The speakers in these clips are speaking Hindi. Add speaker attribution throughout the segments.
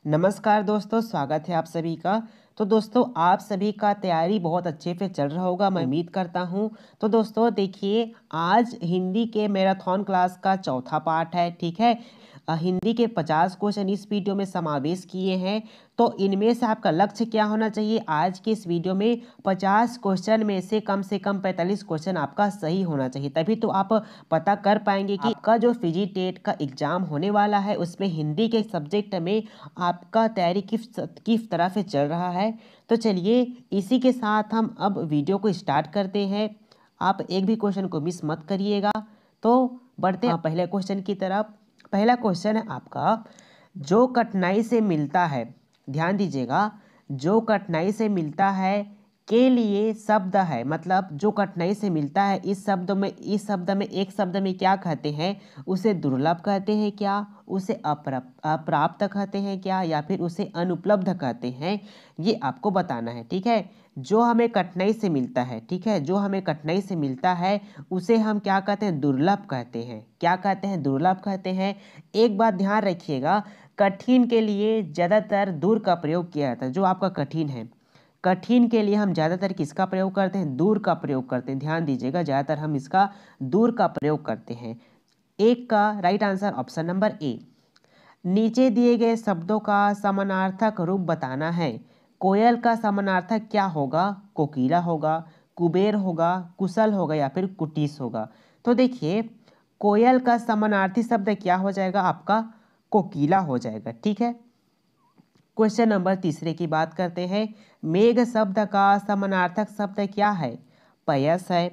Speaker 1: नमस्कार दोस्तों, स्वागत है आप सभी का। तो दोस्तों, आप सभी का तैयारी बहुत अच्छे से चल रहा होगा, मैं उम्मीद करता हूँ। तो दोस्तों देखिए, आज हिंदी के मैराथन क्लास का चौथा पार्ट है, ठीक है। हिंदी के 50 क्वेश्चन इस वीडियो में समावेश किए हैं। तो इनमें से आपका लक्ष्य क्या होना चाहिए? आज के इस वीडियो में 50 क्वेश्चन में से कम 45 क्वेश्चन आपका सही होना चाहिए, तभी तो आप पता कर पाएंगे कि आपका जो फिजी टेट का एग्जाम होने वाला है उसमें हिंदी के सब्जेक्ट में आपका तैयारी किस तरह से चल रहा है। तो चलिए, इसी के साथ हम अब वीडियो को स्टार्ट करते हैं। आप एक भी क्वेश्चन को मिस मत करिएगा। तो बढ़ते हैं पहले क्वेश्चन की तरफ। पहला क्वेश्चन है आपका, जो कठिनाई से मिलता है, ध्यान दीजिएगा, जो कठिनाई से मिलता है के लिए शब्द है, मतलब जो कठिनाई से मिलता है इस शब्द में एक शब्द में क्या कहते हैं? उसे दुर्लभ कहते हैं क्या, उसे अप्राप्त कहते हैं क्या, या फिर उसे अनुपलब्ध कहते हैं? ये आपको बताना है, ठीक है। जो हमें कठिनाई से मिलता है, ठीक है, जो हमें कठिनाई से मिलता है उसे हम क्या कहते हैं? दुर्लभ कहते हैं। क्या कहते हैं? दुर्लभ कहते हैं। एक बात ध्यान रखिएगा, कठिन के लिए ज़्यादातर दूर का प्रयोग किया जाता है। जो आपका कठिन है, कठिन के लिए हम ज़्यादातर किसका प्रयोग करते हैं? दूर का प्रयोग करते हैं। ध्यान दीजिएगा, ज़्यादातर हम इसका दूर का प्रयोग करते हैं। एक का right answer option number A. नीचे दिए गए शब्दों का समानार्थक रूप बताना है। कोयल का समानार्थक क्या होगा? कोकिला होगा, कुबेर होगा, कुशल होगा, या फिर कुटीस होगा? तो देखिए, कोयल का समानार्थी शब्द क्या हो जाएगा? आपका कोकिला हो जाएगा, ठीक है। क्वेश्चन नंबर तीसरे की बात करते हैं। मेघ शब्द का समानार्थक शब्द क्या है? पयस है,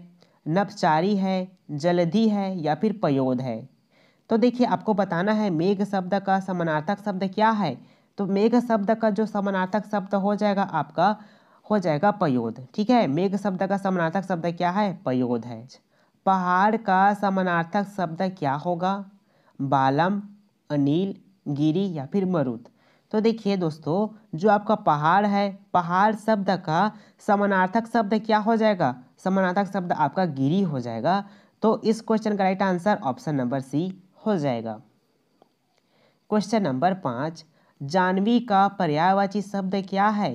Speaker 1: नभचारी है, जलधि है, या फिर पयोद है? तो देखिए, आपको बताना है मेघ शब्द का समानार्थक शब्द क्या है। तो मेघ शब्द का जो समानार्थक शब्द हो जाएगा आपका, हो जाएगा पयोद, ठीक है। मेघ शब्द का समानार्थक शब्द क्या है? पयोद है। पहाड़ का समानार्थक शब्द क्या होगा? बालम, अनिल, गिरी, या फिर मरुत? तो देखिए दोस्तों, जो आपका पहाड़ है, पहाड़ शब्द का समानार्थक शब्द क्या हो जाएगा? समानार्थक शब्द आपका गिरी हो जाएगा। तो इस क्वेश्चन का right answer option number C हो जाएगा। क्वेश्चन नंबर 5, जानवी का पर्यायवाची शब्द क्या है?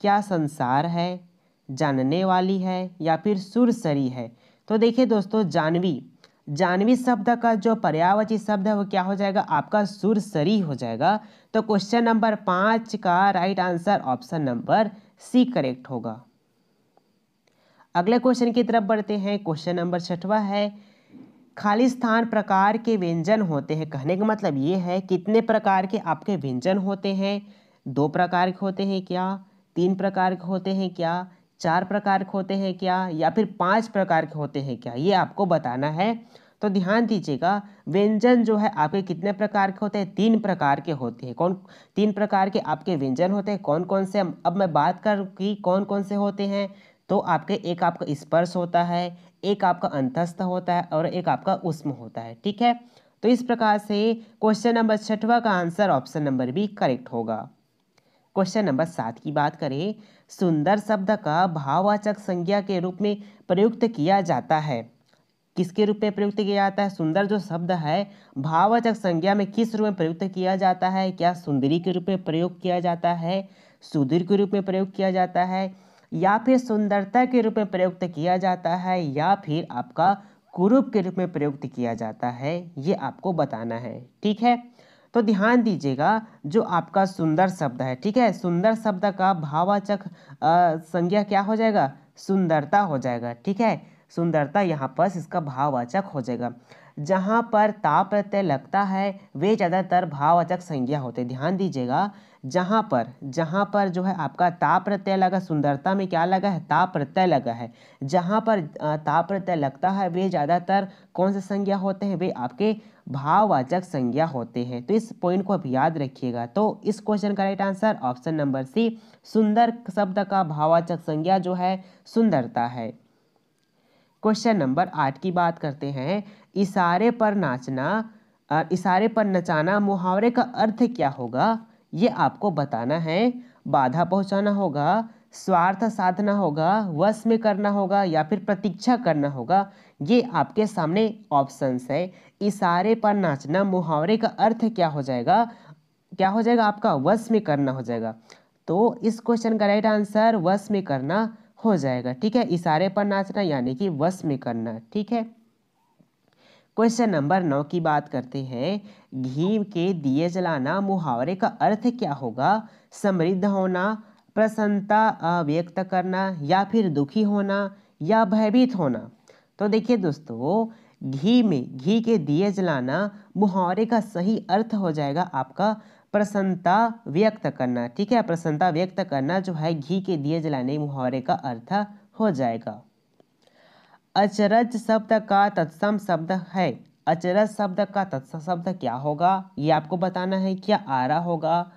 Speaker 1: क्या संसार है, जानने वाली है, या फिर सुरसरी है? तो देखिए दोस्तों, जानवी, जानवी शब्द का जो पर्यायवाची शब्द है वो क्या हो जाएगा? आपका सुरसरी हो जाएगा। तो क्वेश्चन नंबर 5 का right answer option number C correct होगा। अगले क्वेश्चन की तरफ बढ़ते हैं। क्वेश्चन नंबर 6वां है, खाली स्थान प्रकार के व्यंजन होते हैं। कहने का मतलब ये है, कितने प्रकार के आपके व्यंजन होते हैं? 2 प्रकार के होते हैं क्या, 3 प्रकार के होते हैं क्या, 4 प्रकार के होते हैं क्या, या फिर 5 प्रकार के होते हैं क्या? ये आपको बताना है। तो ध्यान दीजिएगा, व्यंजन जो है आपके कितने प्रकार के होते हैं? 3 प्रकार के होते हैं। 3 प्रकार के आपके व्यंजन होते हैं। कौन कौन से? अब मैं बात करूँ कि कौन कौन से होते हैं। तो आपके एक आपका स्पर्श होता है, एक आपका अंतस्थ होता है, और एक आपका उष्म होता है, ठीक है। तो इस प्रकार से क्वेश्चन नंबर 6वां का answer option number B correct होगा। क्वेश्चन नंबर 7 की बात करें, सुंदर शब्द का भाववाचक संज्ञा के रूप में प्रयुक्त किया जाता है। किसके रूप में प्रयुक्त किया जाता है? सुंदर जो शब्द है भाववाचक संज्ञा में किस रूप में प्रयुक्त किया जाता है? क्या सुंदरी के रूप में प्रयोग किया जाता है, सुधीर के रूप में प्रयोग किया जाता है, या फिर सुंदरता के रूप में प्रयुक्त किया जाता है, या फिर आपका कुरूप के रूप में प्रयुक्त किया जाता है? ये आपको बताना है, ठीक है। तो ध्यान दीजिएगा, जो आपका सुंदर शब्द है, ठीक है, सुंदर शब्द का भाववाचक संज्ञा क्या हो जाएगा? सुंदरता हो जाएगा, ठीक है। सुंदरता यहाँ पर इसका भाववाचक हो जाएगा। जहाँ पर ता प्रत्यय लगता है वे ज़्यादातर भाववाचक संज्ञा होते हैं। ध्यान दीजिएगा, जहाँ पर जो है आपका ता प्रत्यय लगा, सुंदरता में क्या लगा है? ता प्रत्यय लगा है। जहाँ पर ता प्रत्यय लगता है वे ज़्यादातर कौन से संज्ञा होते हैं? वे आपके भाववाचक संज्ञा होते हैं। तो इस पॉइंट को आप याद रखिएगा। तो इस क्वेश्चन का right answer option number C, सुंदर शब्द का भाववाचक संज्ञा जो है सुंदरता है। क्वेश्चन नंबर 8 की बात करते हैं। इशारे पर नाचना, इशारे पर नचाना मुहावरे का अर्थ क्या होगा? ये आपको बताना है। बाधा पहुंचाना होगा, स्वार्थ साधना होगा, वश में करना होगा, या फिर प्रतीक्षा करना होगा? ये आपके सामने ऑप्शंस है। इशारे पर नाचना मुहावरे का अर्थ क्या हो जाएगा? क्या हो जाएगा आपका, वश में करना हो जाएगा। तो इस क्वेश्चन का राइट आंसर वश में करना हो जाएगा। ठीक है, इशारे पर नाचना यानी कि वश में करना। ठीक है, क्वेश्चन नंबर 9 की बात करते हैं। घी के दिए जलाना मुहावरे का अर्थ क्या होगा? समृद्ध होना, प्रसन्नता व्यक्त करना, या फिर दुखी होना, या भयभीत होना। तो देखिए दोस्तों, घी के दिए जलाना मुहावरे का सही अर्थ हो जाएगा आपका प्रसन्नता व्यक्त करना। ठीक है, प्रसन्नता व्यक्त करना जो है घी के दिए जलाने मुहावरे का अर्थ हो जाएगा। अचरज शब्द का तत्सम शब्द है। अचरज शब्द का तत्सम शब्द क्या होगा ये आपको बताना है। क्या आरा होगा,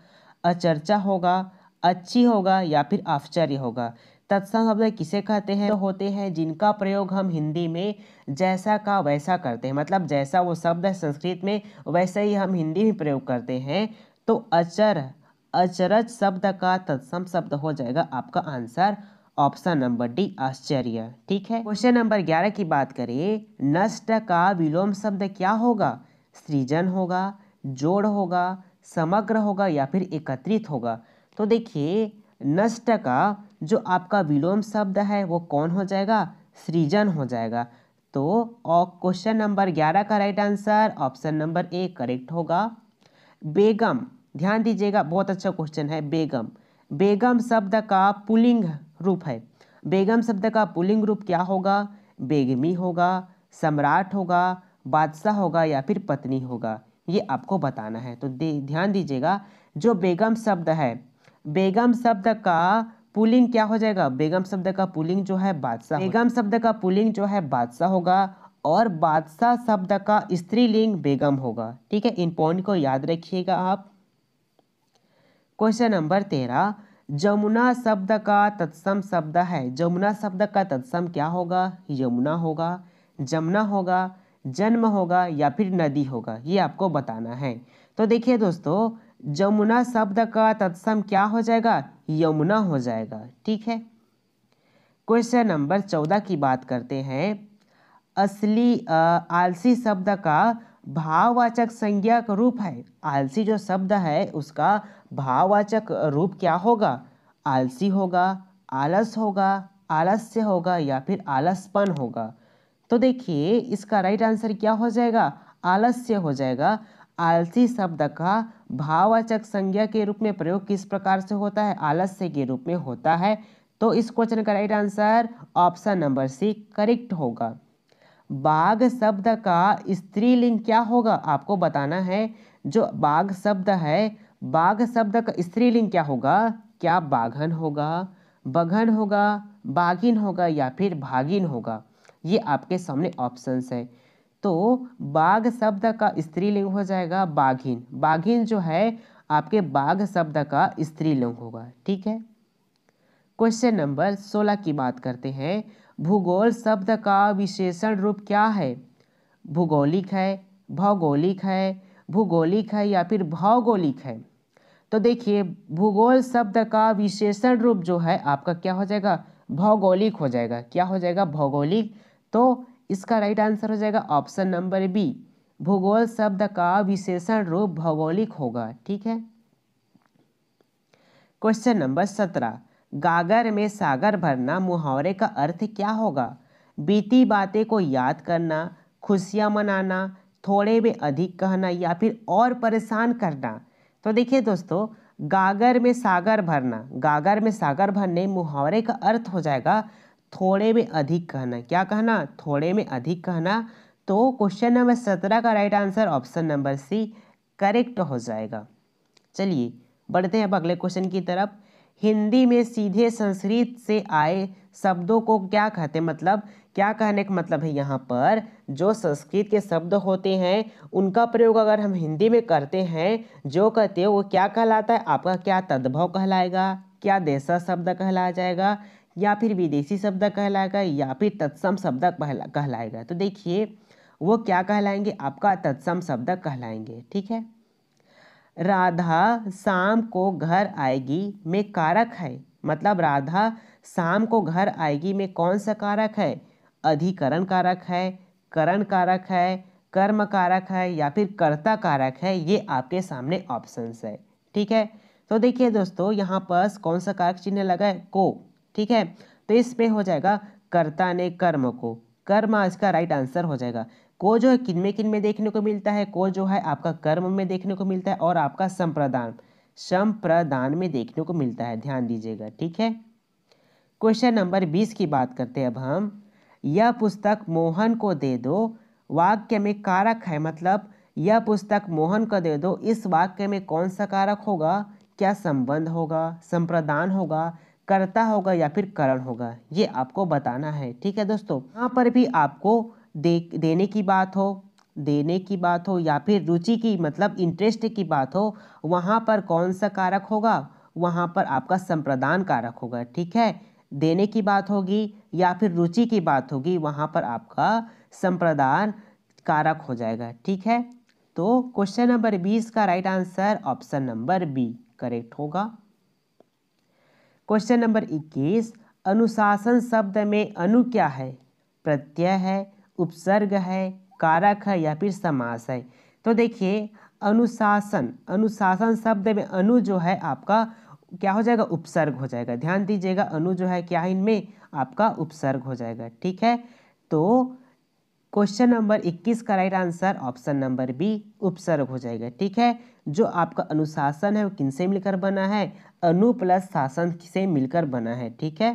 Speaker 1: अचर्चा होगा, अच्छी होगा, या फिर आश्चर्य होगा। तत्सम शब्द किसे कहते हैं? तो होते हैं जिनका प्रयोग हम हिंदी में जैसा का वैसा करते हैं, मतलब जैसा वो शब्द है संस्कृत में वैसे ही हम हिंदी में प्रयोग करते हैं। तो अचरज शब्द का तत्सम शब्द हो जाएगा आपका आंसर ऑप्शन नंबर डी, आश्चर्य। ठीक है, क्वेश्चन नंबर 11 की बात करें। नष्ट का विलोम शब्द क्या होगा? सृजन होगा, जोड़ होगा, समग्र होगा, या फिर एकत्रित होगा। तो देखिए, नष्ट का जो आपका विलोम शब्द है वो कौन हो जाएगा? सृजन हो जाएगा। तो और क्वेश्चन नंबर 11 का right answer option number A correct होगा। बेगम, ध्यान दीजिएगा, बहुत अच्छा क्वेश्चन है। बेगम, बेगम शब्द का पुल्लिंग रूप है। बेगम शब्द का पुल्लिंग रूप क्या होगा? बेगमी होगा, सम्राट होगा, बादशाह होगा, या फिर पत्नी होगा। ये आपको बताना है। तो ध्यान दीजिएगा, जो बेगम शब्द है, बेगम शब्द का पुल्लिंग क्या हो जाएगा? बेगम शब्द का पुल्लिंग जो है बादशाह, बेगम शब्द का पुल्लिंग जो है बादशाह होगा, और बादशाह शब्द का स्त्रीलिंग बेगम होगा। ठीक है, इन पॉइंट को याद रखिएगा आप। क्वेश्चन नंबर 13, जमुना शब्द का तत्सम शब्द है। जमुना शब्द का तत्सम क्या होगा? यमुना होगा, जमुना होगा, जन्म होगा, या फिर नदी होगा। ये आपको बताना है। तो देखिए दोस्तों, जमुना शब्द का तत्सम क्या हो जाएगा? यमुना हो जाएगा। ठीक है, क्वेश्चन नंबर 14 की बात करते हैं। आलसी शब्द का भाववाचक संज्ञक रूप है। आलसी जो शब्द है उसका भाववाचक रूप क्या होगा? आलसी होगा, आलस होगा, आलस्य होगा, या फिर आलसपन होगा। तो देखिए, इसका राइट आंसर क्या हो जाएगा? आलस्य हो जाएगा। आलसी शब्द का भाववाचक संज्ञा के रूप में प्रयोग किस प्रकार से होता है? आलस्य के रूप में होता है। तो इस क्वेश्चन का right answer option number C correct होगा। बाघ शब्द का स्त्रीलिंग क्या होगा? आपको बताना है। जो बाघ शब्द है, बाघ शब्द का स्त्रीलिंग क्या होगा? क्या बाघन होगा, बघन होगा, बाघिन होगा, या फिर भागिन होगा? ये आपके सामने ऑप्शंस है। तो बाघ शब्द का स्त्रीलिंग हो जाएगा बाघिन। बाघिन जो है आपके बाघ शब्द का स्त्रीलिंग होगा। ठीक है, क्वेश्चन नंबर 16 की बात करते हैं। भूगोल शब्द का विशेषण रूप क्या है? भूगोलिक है, भौगोलिक है, भूगोलिक है, या फिर भौगोलिक है। तो देखिए, भूगोल शब्द का विशेषण रूप जो है आपका क्या हो जाएगा? भौगोलिक हो जाएगा। क्या हो जाएगा? भौगोलिक। तो इसका राइट आंसर हो जाएगा ऑप्शन नंबर बी, भूगोल शब्द का विशेषण रूप भौगोलिक होगा। ठीक है, क्वेश्चन नंबर 17, गागर में सागर भरना मुहावरे का अर्थ क्या होगा? बीती बातें को याद करना, खुशियां मनाना, थोड़े में अधिक कहना, या फिर और परेशान करना। तो देखिए दोस्तों, गागर में सागर भरना, गागर में सागर भरने मुहावरे का अर्थ हो जाएगा थोड़े में अधिक कहना। क्या कहना? थोड़े में अधिक कहना। तो क्वेश्चन नंबर 17 का right answer option number C correct हो जाएगा। चलिए बढ़ते हैं अब अगले क्वेश्चन की तरफ। हिंदी में सीधे संस्कृत से आए शब्दों को क्या कहते हैं? मतलब क्या कहने का मतलब है, यहाँ पर जो संस्कृत के शब्द होते हैं उनका प्रयोग अगर हम हिंदी में करते हैं, जो कहते हैं वो क्या कहलाता है आपका? क्या तद्भव कहलाएगा, क्या देशज शब्द कहलाया जाएगा, या फिर विदेशी शब्द कहलाएगा, या फिर तत्सम शब्द कहलाएगा? तो देखिए, वो क्या कहलाएंगे? आपका तत्सम शब्द कहलाएंगे। ठीक है, राधा शाम को घर आएगी में कारक है। मतलब राधा शाम को घर आएगी में कौन सा कारक है? अधिकरण कारक है, करण कारक है, कर्म कारक है, या फिर कर्ता कारक है? ये आपके सामने ऑप्शंस है। ठीक है। तो देखिए दोस्तों यहाँ पर कौन सा कारक चिन्ह लगा है, को, ठीक है। तो इसमें हो जाएगा कर्ता ने कर्म को, कर्म इसका राइट आंसर हो जाएगा। को जो है किन में देखने को मिलता है, को जो है आपका कर्म में देखने को मिलता है और आपका संप्रदान में देखने को मिलता है, ध्यान दीजिएगा, ठीक है। क्वेश्चन नंबर 20 की बात करते हैं अब हम। यह पुस्तक मोहन को दे दो, वाक्य में कारक है, मतलब यह पुस्तक मोहन को दे दो, इस वाक्य में कौन सा कारक होगा, क्या संबंध होगा, संप्रदान होगा, कर्ता होगा या फिर करण होगा, ये आपको बताना है, ठीक है दोस्तों। यहाँ पर भी आपको देने की बात हो या फिर रुचि की मतलब इंटरेस्ट की बात हो, वहाँ पर कौन सा कारक होगा, वहाँ पर आपका संप्रदान कारक होगा, ठीक है। देने की बात होगी या फिर रुचि की बात होगी, वहाँ पर आपका संप्रदान कारक हो जाएगा, ठीक है। तो क्वेश्चन नंबर 20 का right answer option number B correct होगा। क्वेश्चन नंबर 21, अनुशासन शब्द में अनु क्या है, प्रत्यय है, उपसर्ग है, कारक है या फिर समास है। तो देखिए अनुशासन शब्द में अनु जो है आपका क्या हो जाएगा, उपसर्ग हो जाएगा, ध्यान दीजिएगा। अनु जो है क्या है, इनमें आपका उपसर्ग हो जाएगा, ठीक है। तो क्वेश्चन नंबर 21 का right answer option number B उपसर्ग हो जाएगा, ठीक है। जो आपका अनुशासन है वो किनसे मिलकर बना है, अनु प्लस शासन से मिलकर बना है, ठीक है।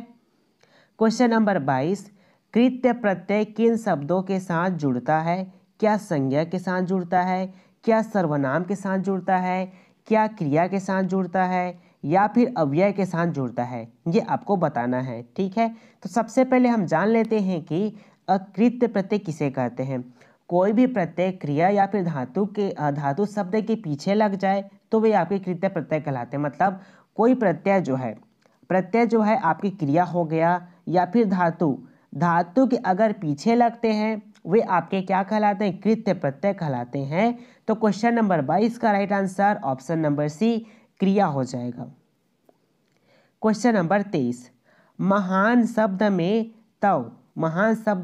Speaker 1: क्वेश्चन नंबर 22, कृत्य प्रत्यय किन शब्दों के साथ जुड़ता है, क्या संज्ञा के साथ जुड़ता है, क्या सर्वनाम के साथ जुड़ता है, क्या क्रिया के साथ जुड़ता है या फिर अव्यय के साथ जुड़ता है, ये आपको बताना है, ठीक है। तो सबसे पहले हम जान लेते हैं कि अकृत्य प्रत्यय किसे कहते हैं। कोई भी प्रत्यय क्रिया या फिर धातु शब्द के पीछे लग जाए तो वे आपके कृत्य प्रत्यय कहलाते हैं। मतलब कोई प्रत्यय जो है आपकी क्रिया हो गया या फिर धातु के अगर पीछे लगते हैं वे आपके क्या कहलाते हैं, कृत्य प्रत्यय कहलाते हैं। तो क्वेश्चन नंबर 22 का right answer option number C क्रिया हो जाएगा। क्वेश्चन नंबर 23, महान शब्द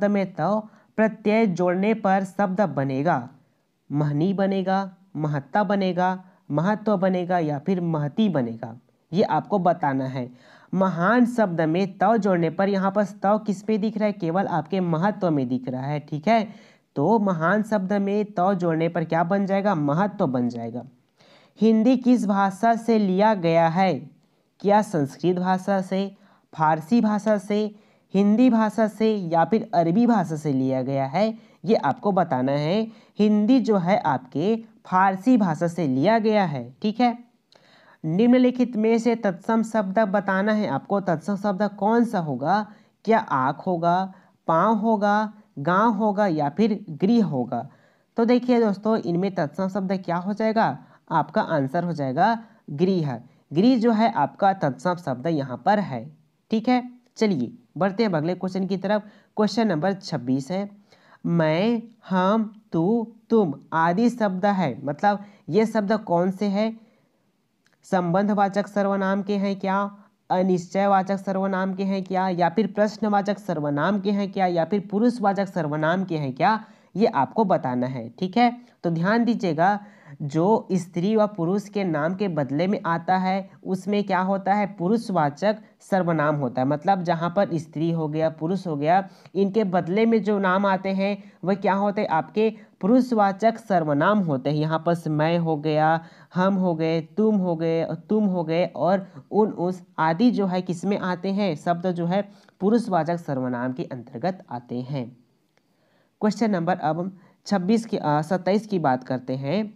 Speaker 1: में तव प्रत्यय जोड़ने पर शब्द बनेगा, महनी बनेगा, महत्ता बनेगा, महत्व बनेगा या फिर महती बनेगा, ये आपको बताना है। महान शब्द में तव जोड़ने पर यहाँ पर तव किस पे दिख रहा है, केवल आपके महत्व में दिख रहा है, ठीक है। तो महान शब्द में तव जोड़ने पर क्या बन जाएगा, महत्व बन जाएगा। हिंदी किस भाषा से लिया गया है, क्या संस्कृत भाषा से, फारसी भाषा से, हिंदी भाषा से या फिर अरबी भाषा से लिया गया है, ये आपको बताना है। हिंदी जो है आपके फारसी भाषा से लिया गया है, ठीक है। निम्नलिखित में से तत्सम शब्द बताना है आपको। तत्सम शब्द कौन सा होगा, क्या आँख होगा, पाँव होगा, गांव होगा या फिर गृह होगा। तो देखिए दोस्तों इनमें तत्सम शब्द क्या हो जाएगा, आपका आंसर हो जाएगा गृह। गृह जो है आपका तत्सम शब्द यहाँ पर है, ठीक है। चलिए बढ़ते हैं अगले क्वेश्चन की तरफ। क्वेश्चन नंबर 26 है, मैं, हम, तू, तुम आदि शब्द है, मतलब ये शब्द कौन से हैं, संबंधवाचक सर्वनाम के हैं क्या, अनिश्चयवाचक सर्वनाम के हैं क्या या फिर प्रश्नवाचक सर्वनाम के हैं क्या या फिर पुरुषवाचक सर्वनाम के हैं क्या, ये आपको बताना है, ठीक है। तो ध्यान दीजिएगा, जो स्त्री व पुरुष के नाम के बदले में आता है उसमें क्या होता है, पुरुषवाचक सर्वनाम होता है। मतलब जहाँ पर स्त्री हो गया, पुरुष हो गया, इनके बदले में जो नाम आते हैं वह क्या होते हैं, आपके पुरुषवाचक सर्वनाम होते हैं। यहाँ पर मैं हो गया, हम हो गए, तुम हो गए और उस आदि जो है किसमें आते हैं, शब्द जो है पुरुषवाचक सर्वनाम के अंतर्गत आते हैं। क्वेश्चन नंबर अब 27 की बात करते हैं।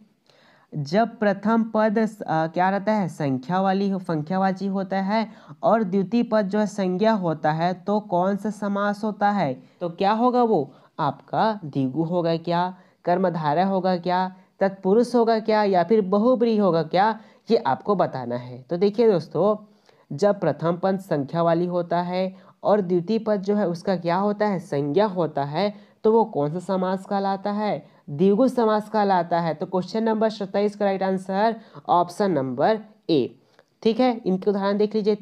Speaker 1: जब प्रथम पद क्या रहता है, संख्यावाची होता है और द्वितीय पद जो है संज्ञा होता है तो कौन सा समास होता है, तो क्या होगा, वो आपका द्विगु होगा क्या, कर्मधारय होगा क्या, तत्पुरुष होगा क्या या फिर बहुब्रीहि होगा क्या, ये आपको बताना है। तो देखिए दोस्तों, जब प्रथम पद संख्या वाली होता है और द्वितीय पद जो है उसका क्या होता है, संज्ञा होता है, तो वो कौन सा समास कहलाता है, द्विगु समास कहलाता है। तो क्वेश्चन नंबर 27 का right answer option number A, ठीक है। इनके उदाहरण देख लीजिए,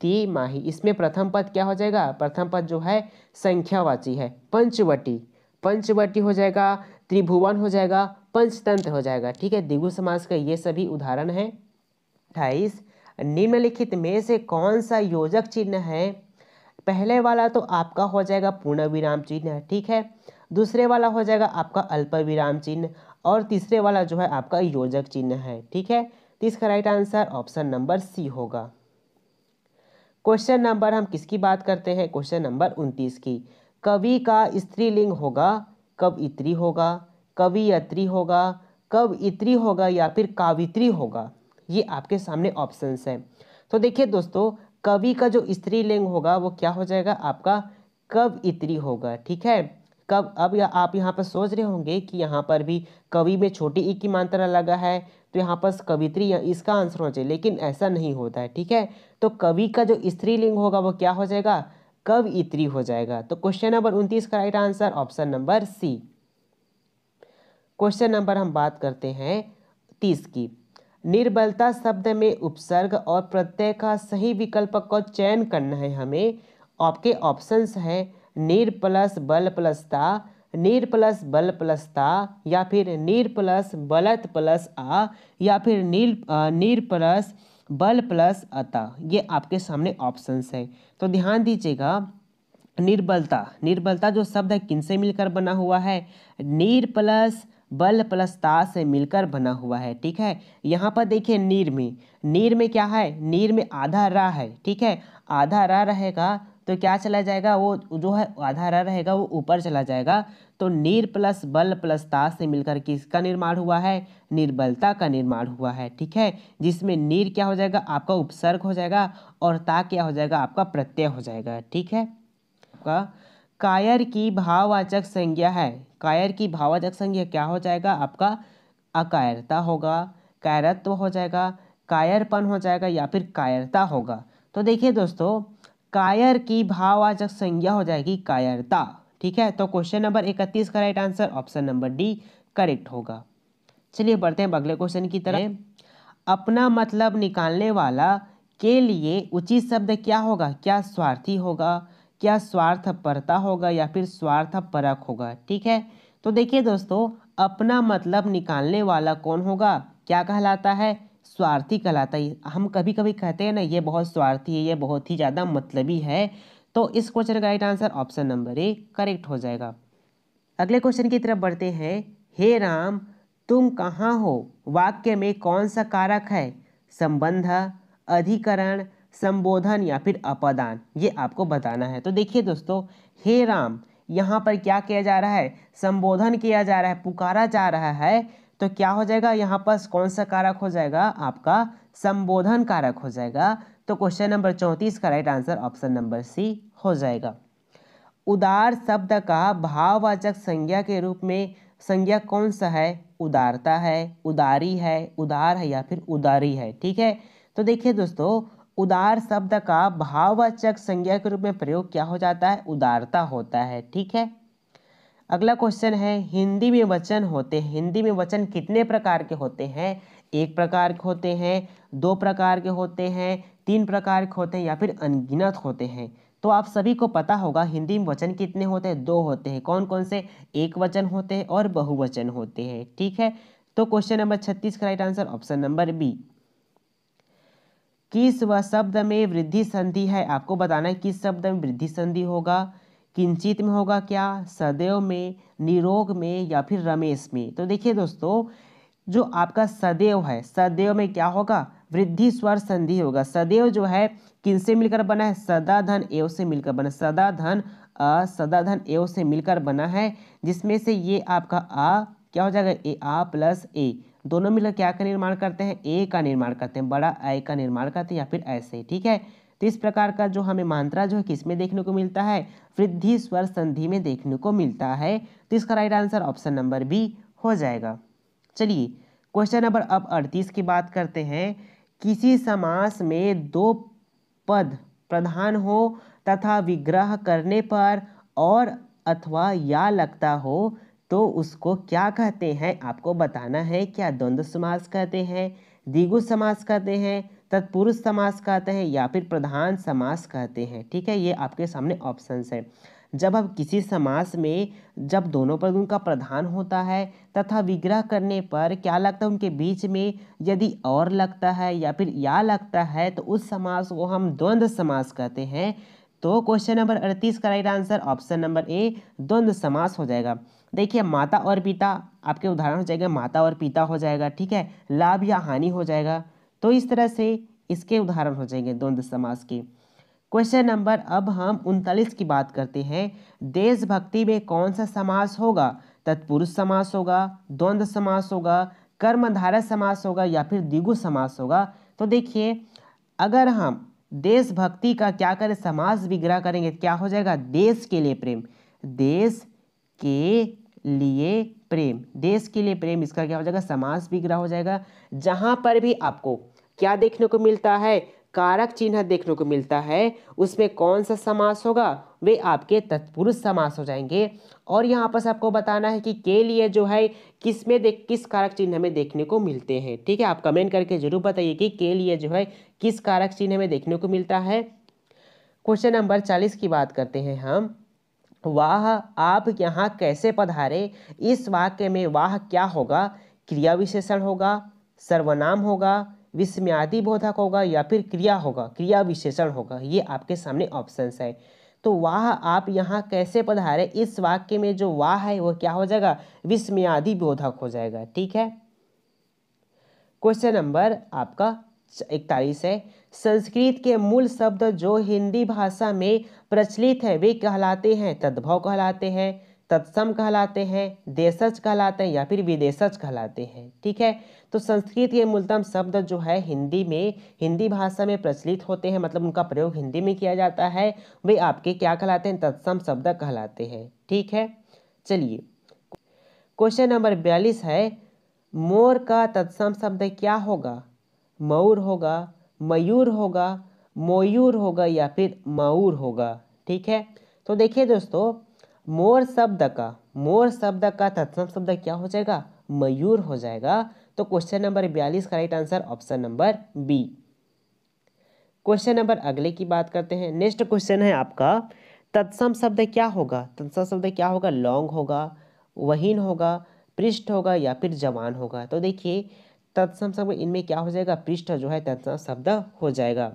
Speaker 1: तिमाही, इसमें प्रथम पद क्या हो जाएगा, प्रथम पद जो है संख्यावाची है। पंचवटी हो जाएगा, त्रिभुवन हो जाएगा, पंचतंत्र हो जाएगा। ठीक है, द्विगु समास का ये सभी उदाहरण है। 28, निम्नलिखित में से कौन सा योजक चिन्ह है? पहले वाला तो आपका हो जाएगा पूर्ण विराम चिन्ह, ठीक है। दूसरे वाला हो जाएगा आपका अल्प विराम चिन्ह, और तीसरे वाला जो है आपका योजक चिन्ह है, ठीक है। तो इसका right answer option number C होगा। क्वेश्चन नंबर हम किसकी बात करते हैं? क्वेश्चन नंबर 29 की। कवि का स्त्रीलिंग होगा, कब इत्री होगा, कवियत्री होगा, कब इत्री होगा, या फिर कावित्री होगा? ये आपके सामने ऑप्शंस हैं। तो देखिए दोस्तों, कवि का जो स्त्रीलिंग होगा वो क्या हो जाएगा आपका? कवियत्री होगा, ठीक है। कब, अब आप यहाँ पर सोच रहे होंगे कि यहाँ पर भी कवि में छोटी ई की मात्रा लगा है, तो यहाँ पर कवित्री इसका आंसर हो जाए, लेकिन ऐसा नहीं होता है, ठीक है। तो कवि का जो स्त्रीलिंग होगा वो क्या हो जाएगा? कवियत्री हो जाएगा। तो क्वेश्चन नंबर 29 का right answer option number C. Question number हम बात करते हैं 30 की। निर्बलता शब्द में उपसर्ग और प्रत्यय का सही विकल्प का चयन करना है हमें। आपके ऑप्शंस है निर प्लस बल प्लस ता, नीर प्लस बल प्लस ता, या फिर नीर प्लस बलत प्लस आ, या फिर नीर प्लस बल प्लस अता। ये आपके सामने ऑप्शंस है। तो ध्यान दीजिएगा, निर्बलता, निर्बलता जो शब्द है किनसे मिलकर बना हुआ है? नीर प्लस बल प्लस ता से मिलकर बना हुआ है, ठीक है। यहाँ पर देखिए नीर में क्या है? नीर में आधा रा है, ठीक है। आधा रा रहेगा तो क्या चला जाएगा? वो जो है आधा रा रहेगा वो ऊपर चला जाएगा। तो नीर प्लस बल प्लस ता से मिलकर किसका निर्माण हुआ है? निर्बलता का निर्माण हुआ है, ठीक है। जिसमें नीर क्या हो जाएगा? आपका उपसर्ग हो जाएगा, और ता क्या हो जाएगा? आपका प्रत्यय हो जाएगा, ठीक है। का कायर की भाववाचक संज्ञा है। कायर की भाववाचक संज्ञा क्या हो जाएगा आपका? अकायरता होगा, कायरत्व हो जाएगा, कायरपन हो जाएगा, या फिर कायरता होगा। तो देखिए दोस्तों, कायर की भाववाचक संज्ञा हो जाएगी कायरता, ठीक है। तो क्वेश्चन नंबर 31 का right answer option number D correct होगा। चलिए बढ़ते हैं अगले क्वेश्चन की तरफ। अपना मतलब निकालने वाला के लिए उचित शब्द क्या होगा? क्या स्वार्थी होगा, क्या स्वार्थपरता होगा, या फिर स्वार्थपरक होगा, ठीक है। तो देखिए दोस्तों, अपना मतलब निकालने वाला कौन होगा? क्या कहलाता है? स्वार्थी कहलाता है। हम कभी कभी कहते हैं ना ये बहुत स्वार्थी है, ये बहुत ही ज़्यादा मतलबी है। तो इस क्वेश्चन का right answer option number A correct हो जाएगा। अगले क्वेश्चन की तरफ बढ़ते हैं। हे राम तुम कहाँ हो वाक्य में कौन सा कारक है? संबंध, अधिकरण, संबोधन, या फिर अपदान? ये आपको बताना है। तो देखिए दोस्तों, हे राम यहाँ पर क्या किया जा रहा है? संबोधन किया जा रहा है, पुकारा जा रहा है। तो क्या हो जाएगा यहाँ पर? कौन सा कारक हो जाएगा आपका? संबोधन कारक हो जाएगा। तो क्वेश्चन नंबर 34 का right answer option number C हो जाएगा। उदार शब्द का भाववाचक संज्ञा के रूप में संज्ञा कौन सा है? उदारता है, उदारी है, उदार है, या फिर उदारी है, ठीक है। तो देखिए दोस्तों, उदार शब्द का भाववाचक संज्ञा के रूप में प्रयोग क्या हो जाता है? उदारता होता है, ठीक है। अगला क्वेश्चन है, हिंदी में वचन होते हैं, हिंदी में वचन कितने प्रकार के होते हैं? एक प्रकार के होते हैं, दो प्रकार के होते हैं, तीन प्रकार के होते हैं, या फिर अनगिनत होते हैं? तो आप सभी को पता होगा हिंदी में वचन कितने होते हैं? दो होते हैं। कौन कौन से? एक वचन होते हैं और बहुवचन होते हैं, ठीक है। तो क्वेश्चन नंबर 36 का right answer option number B. किस वह शब्द में वृद्धि संधि है? आपको बताना है किस शब्द में वृद्धि संधि होगा। किंचित में होगा क्या, सदैव में, निरोग में, या फिर रमेश में? तो देखिए दोस्तों, जो आपका सदैव है, सदैव में क्या होगा? वृद्धि स्वर संधि होगा। सदैव जो है किनसे मिलकर बना है? सदा धन एव से मिलकर बना, सदा धन सदा धन एव से मिलकर बना है, जिसमें से ये आपका आ क्या हो जाएगा? ए, आ प्लस ए, दोनों मिलकर क्या का निर्माण करते हैं? ए का निर्माण करते हैं, बड़ा ए का निर्माण करते हैं, या फिर ऐसे, ठीक है। तो इस प्रकार का जो हमें मात्रा जो है किसमें देखने को मिलता है? वृद्धि स्वर संधि में देखने को मिलता है। तो इसका right answer option number B हो जाएगा। चलिए क्वेश्चन नंबर अब 38 की बात करते हैं। किसी समास में दो पद प्रधान हो तथा विग्रह करने पर और अथवा या लगता हो तो उसको क्या कहते हैं? आपको बताना है। क्या द्वंद्व समास कहते हैं, द्विगु समास कहते हैं, तत्पुरुष समास कहते हैं, या फिर प्रधान समास कहते हैं, ठीक है। ये आपके सामने ऑप्शंस है। जब अब किसी समास में जब दोनों पद उनका प्रधान होता है तथा विग्रह करने पर क्या लगता है उनके बीच में यदि और लगता है या फिर या लगता है तो उस समास को हम द्वंद्व समास कहते हैं। तो क्वेश्चन नंबर 38 का right answer option number A द्वंद्व समास हो जाएगा। देखिए माता और पिता आपके उदाहरण हो जाएगा, माता और पिता हो जाएगा, ठीक है, लाभ या हानि हो जाएगा। तो इस तरह से इसके उदाहरण हो जाएंगे द्वंद्व समास के। क्वेश्चन नंबर अब हम 39 की बात करते हैं। देशभक्ति में कौन सा समास होगा? तत्पुरुष समास होगा, द्वंद्व समास होगा, कर्मधारय समास होगा या फिर द्विगु समास होगा। तो देखिए अगर हम देशभक्ति का क्या करें, समास विग्रह करेंगे, क्या हो जाएगा? देश के लिए प्रेम, देश के लिए प्रेम, देश के लिए प्रेम, इसका क्या हो जाएगा? समास विग्रह हो जाएगा। जहां पर भी आपको क्या देखने को मिलता है? कारक चिन्ह देखने को मिलता है, उसमें कौन सा समास होगा? वे आपके तत्पुरुष समास हो जाएंगे। और यहाँ पर आपको बताना है कि के लिए जो है किस कारक चिन्ह में देखने को मिलते हैं, ठीक है। आप कमेंट करके जरूर बताइए कि के लिए जो है किस कारक चिन्ह में देखने को मिलता है। क्वेश्चन नंबर 40 की बात करते हैं हम। वाह आप यहाँ कैसे पधारे, इस वाक्य में वाह क्या होगा? क्रिया विशेषण होगा, सर्वनाम होगा, विस्मयादि बोधक होगा या फिर क्रिया होगा, क्रिया विशेषण होगा। ये आपके सामने ऑप्शंस है। तो वाह आप यहाँ कैसे पधारे, इस वाक्य में जो वाह है वो क्या हो जाएगा? विस्मयादि बोधक हो जाएगा, ठीक है। क्वेश्चन नंबर आपका 41 है। संस्कृत के मूल शब्द जो हिंदी भाषा में प्रचलित है वे कहलाते हैं? तद्भव कहलाते हैं, तत्सम कहलाते हैं, देशज कहलाते हैं या फिर विदेशज कहलाते हैं, ठीक है। तो संस्कृत के मूलतम शब्द जो है हिंदी भाषा में प्रचलित होते हैं, मतलब उनका प्रयोग हिंदी में किया जाता है, वे आपके क्या कहलाते हैं? तत्सम शब्द कहलाते हैं, ठीक है। चलिए क्वेश्चन नंबर 42 है। मोर का तत्सम शब्द क्या होगा? मयूर होगा, मयूर होगा, मोयूर होगा या फिर मऊर होगा, ठीक है। तो देखिए दोस्तों मोर शब्द का तत्सम शब्द क्या हो जाएगा? मयूर हो जाएगा। तो क्वेश्चन नंबर 42 का right answer option number B. Question number अगले की बात करते हैं। नेक्स्ट क्वेश्चन है आपका तत्सम शब्द क्या होगा? तत्सम शब्द क्या होगा? लौंग होगा, वहीन होगा, पृष्ठ होगा या फिर जवान होगा। तो देखिए तत्सम शब्द इनमें क्या हो जाएगा? पृष्ठ जो है तत्सम शब्द हो जाएगा।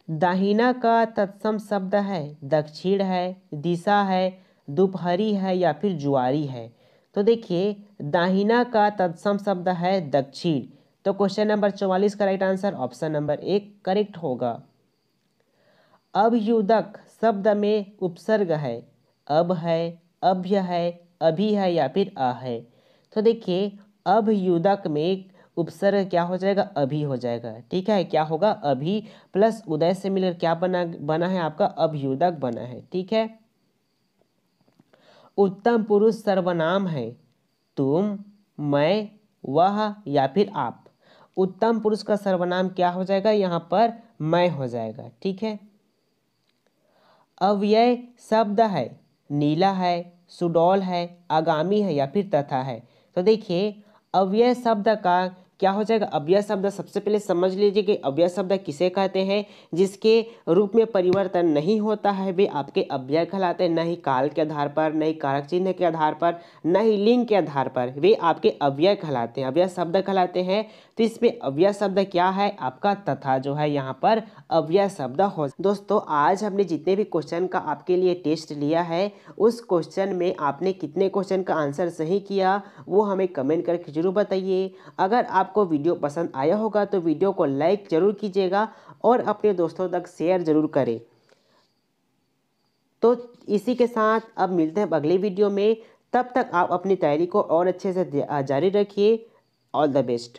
Speaker 1: दाहिना का तत्सम शब्द है दक्षिण है, दिशा है, दोपहरी है या फिर जुआरी है। तो देखिए दाहिना का तत्सम शब्द है दक्षिण। तो क्वेश्चन नंबर 44 का right answer option number 1 correct होगा। अभ्युदक शब्द में उपसर्ग है, अब है, अभ्य है, अभी है या फिर आ है। तो देखिए अभ्युदक में उपसर्ग क्या हो जाएगा? अभी हो जाएगा, ठीक है। क्या होगा? अभी प्लस उदय से मिलकर क्या बना है आपका? अभ्युदक बना है, ठीक है। उत्तम पुरुष सर्वनाम है तुम, मैं, वह या फिर आप। उत्तम पुरुष का सर्वनाम क्या हो जाएगा? यहाँ पर मैं हो जाएगा, ठीक है। अव्यय शब्द है नीला है, सुडौल है, आगामी है या फिर तथा है। तो देखिए अव्यय शब्द का क्या हो जाएगा? अव्यय शब्द सबसे पहले समझ लीजिए कि अव्यय शब्द किसे कहते हैं? जिसके रूप में परिवर्तन नहीं होता है वे आपके अव्यय कहलाते हैं। न ही काल के आधार पर, न ही कारक चिन्ह के आधार पर, न ही लिंग के आधार पर, वे आपके अव्यय कहलाते हैं, अव्यय शब्द कहलाते हैं। तो इसमें अव्यय शब्द क्या है? आपका तथा जो है यहाँ पर अव्यय शब्द हो। दोस्तों आज हमने जितने भी क्वेश्चन का आपके लिए टेस्ट लिया है उस क्वेश्चन में आपने कितने क्वेश्चन का आंसर सही किया वो हमें कमेंट करके जरूर बताइए। अगर आपको वीडियो पसंद आया होगा तो वीडियो को लाइक जरूर कीजिएगा और अपने दोस्तों तक शेयर जरूर करें। तो इसी के साथ अब मिलते हैं अगले वीडियो में। तब तक आप अपनी तैयारी को और अच्छे से जारी रखिए। All the best.